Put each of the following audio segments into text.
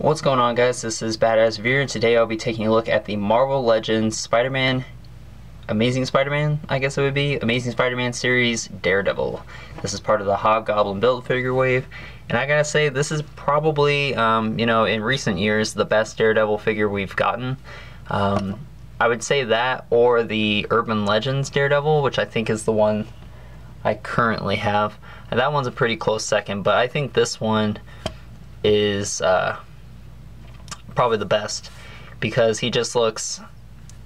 What's going on, guys? This is Badass Veer, and today I'll be taking a look at the Marvel Legends Spider-Man, Amazing Spider-Man, I guess it would be, Amazing Spider-Man series, Daredevil. This is part of the Hobgoblin Build-A-Figure wave, and I gotta say, this is probably, in recent years, the best Daredevil figure we've gotten. I would say that, or the Urban Legends Daredevil, which I think is the one I currently have. And that one's a pretty close second, but I think this one is probably the best because he just looks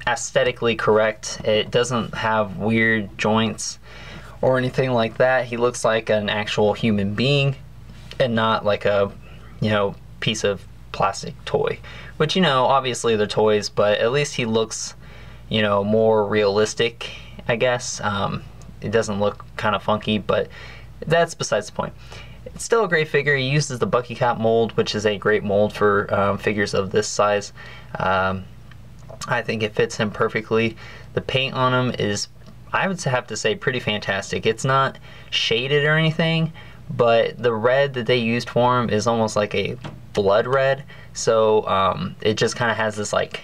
aesthetically correct. It doesn't have weird joints or anything like that. He looks like an actual human being and not like a piece of plastic toy, which obviously they're toys, but at least he looks more realistic, I guess. It doesn't look kind of funky, but that's besides the point. It's still a great figure. He uses the Bucky Cap mold, which is a great mold for figures of this size. I think it fits him perfectly. The paint on him is, I would have to say, pretty fantastic. It's not shaded or anything, but the red that they used for him is almost like a blood red. So it just kind of has this like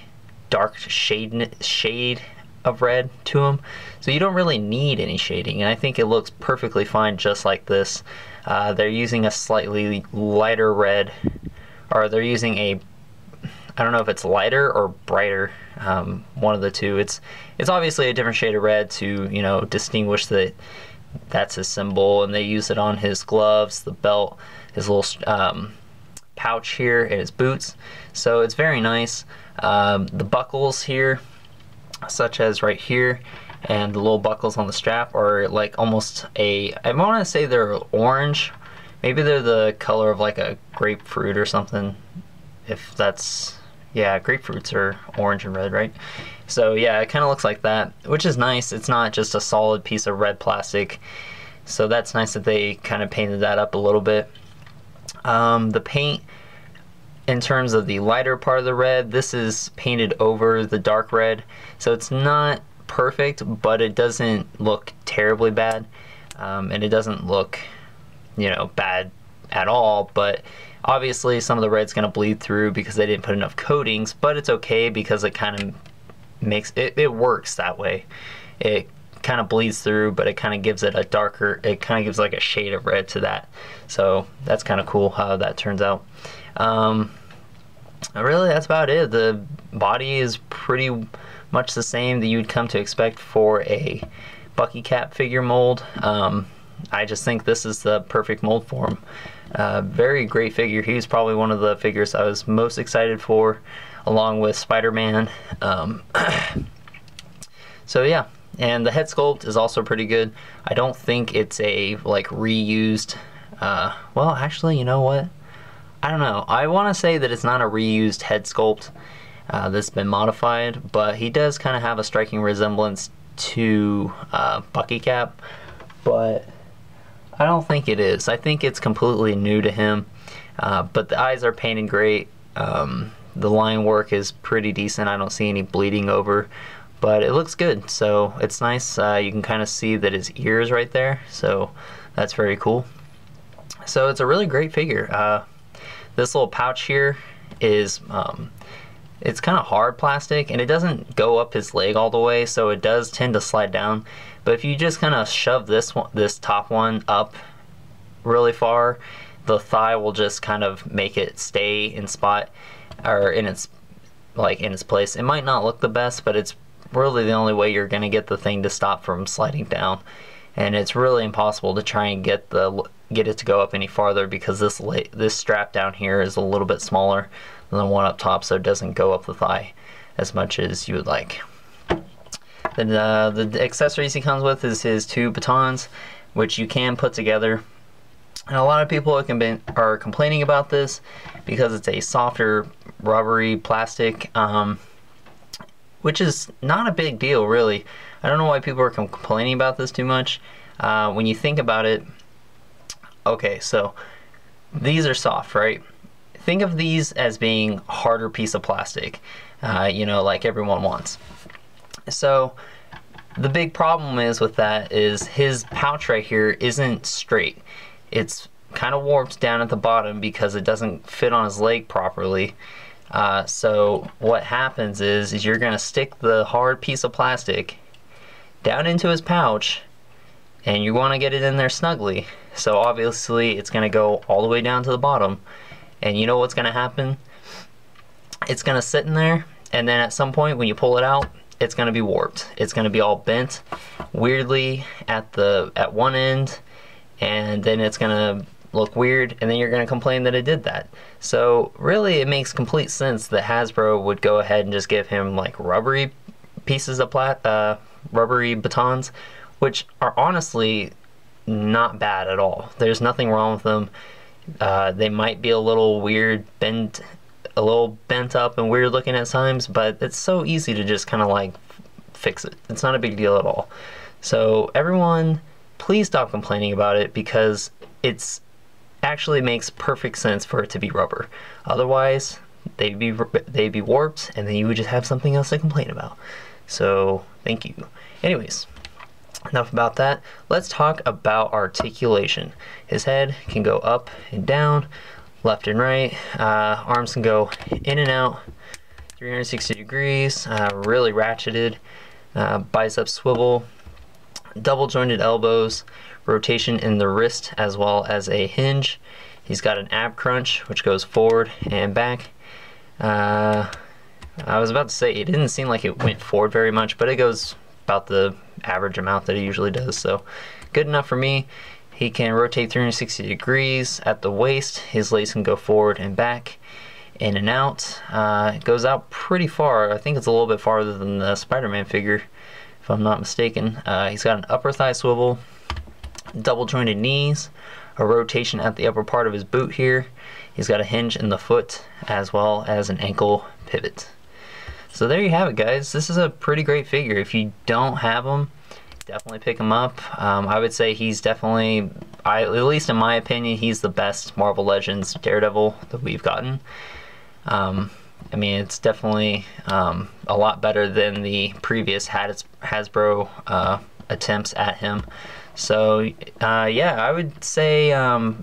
dark shade of red to him. So you don't really need any shading, and I think it looks perfectly fine just like this. They're using a slightly lighter red, or they're using a, I don't know if it's lighter or brighter, one of the two. It's obviously a different shade of red to distinguish that that's his symbol, and they use it on his gloves, the belt, his little pouch here, and his boots. So it's very nice. The buckles here, such as right here, and the little buckles on the strap are like almost I want to say they're orange. Maybe they're the color of like a grapefruit or something. If that's, yeah, grapefruits are orange and red, right? So yeah, it kind of looks like that, which is nice. It's not just a solid piece of red plastic. So that's nice that they kind of painted that up a little bit. The paint, in terms of the lighter part of the red, this is painted over the dark red. So it's not perfect, but it doesn't look terribly bad, and it doesn't look bad at all. But obviously some of the red's going to bleed through because they didn't put enough coatings, but it's okay because it kind of makes it works that way. It kind of bleeds through, but it kind of gives it a darker, it kind of gives like a shade of red to that. So that's kind of cool how that turns out. Really, that's about it. The body is pretty much the same that you'd come to expect for a Bucky Cap figure mold. I just think this is the perfect mold for him. Very great figure. He was probably one of the figures I was most excited for, along with Spider-Man. So yeah, and the head sculpt is also pretty good. I don't think it's a like reused, well, actually, you know what? I don't know. I want to say that it's not a reused head sculpt that's been modified, but he does kind of have a striking resemblance to Bucky Cap, but I don't think it is. I think it's completely new to him, but the eyes are painted great. The line work is pretty decent. I don't see any bleeding over, but it looks good, so it's nice. You can kind of see that his ear is right there, so that's very cool. So it's a really great figure. This little pouch here is it's kind of hard plastic, and it doesn't go up his leg all the way, so it does tend to slide down. But if you just kind of shove this top one up really far, the thigh will just kind of make it stay in spot, or in its place. It might not look the best, but it's really the only way you're gonna get the thing to stop from sliding down. And it's really impossible to try and get it to go up any farther because this strap down here is a little bit smaller than the one up top, so it doesn't go up the thigh as much as you would like. Then the accessories he comes with is his two batons, which you can put together. And a lot of people are complaining about this because it's a softer rubbery plastic, which is not a big deal really. I don't know why people are complaining about this too much. When you think about it, okay, so these are soft, right? Think of these as being a harder piece of plastic, like everyone wants. So the big problem is with that is his pouch right here isn't straight. It's kind of warped down at the bottom because it doesn't fit on his leg properly. So what happens is you're gonna stick the hard piece of plastic down into his pouch, and you want to get it in there snugly. So obviously it's gonna go all the way down to the bottom, and you know what's gonna happen? It's gonna sit in there, and then at some point when you pull it out, it's gonna be warped. It's gonna be all bent weirdly at one end, and then it's gonna look weird, and then you're gonna complain that it did that. So really it makes complete sense that Hasbro would go ahead and just give him like rubbery pieces of rubbery batons, which are honestly not bad at all. There's nothing wrong with them. They might be a little weird, a little bent up and weird looking at times, but it's so easy to just kind of like fix it. It's not a big deal at all. So everyone, please stop complaining about it, because it's actually makes perfect sense for it to be rubber. Otherwise, they'd be warped, and then you would just have something else to complain about. So thank you. Anyways, enough about that. Let's talk about articulation. His head can go up and down, left and right. Arms can go in and out 360 degrees, really ratcheted. Bicep swivel, double jointed elbows, rotation in the wrist as well as a hinge. He's got an ab crunch which goes forward and back. I was about to say it didn't seem like it went forward very much, but it goes about the average amount that it usually does, so good enough for me. He can rotate 360 degrees at the waist. His legs can go forward and back, in and out. It goes out pretty far. I think it's a little bit farther than the Spider-Man figure, if I'm not mistaken. He's got an upper thigh swivel, double jointed knees, a rotation at the upper part of his boot here. He's got a hinge in the foot as well as an ankle pivot. So there you have it, guys. This is a pretty great figure. If you don't have him, definitely pick him up. I would say he's definitely, at least in my opinion, he's the best Marvel Legends Daredevil that we've gotten. I mean, it's definitely a lot better than the previous Hasbro attempts at him. So yeah, I would say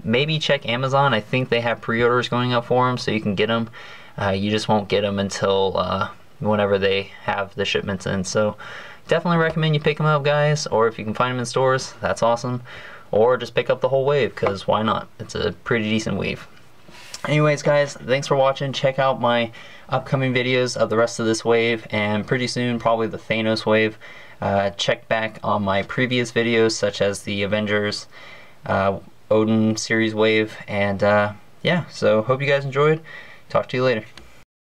maybe check Amazon. I think they have pre-orders going up for him, so you can get them. You just won't get them until whenever they have the shipments in. So definitely recommend you pick them up, guys, or if you can find them in stores, that's awesome. Or just pick up the whole wave, because why not? It's a pretty decent wave. Anyways, guys, thanks for watching. Check out my upcoming videos of the rest of this wave, and pretty soon probably the Thanos wave. Check back on my previous videos, such as the Avengers Odin series wave, and yeah, so hope you guys enjoyed. Talk to you later.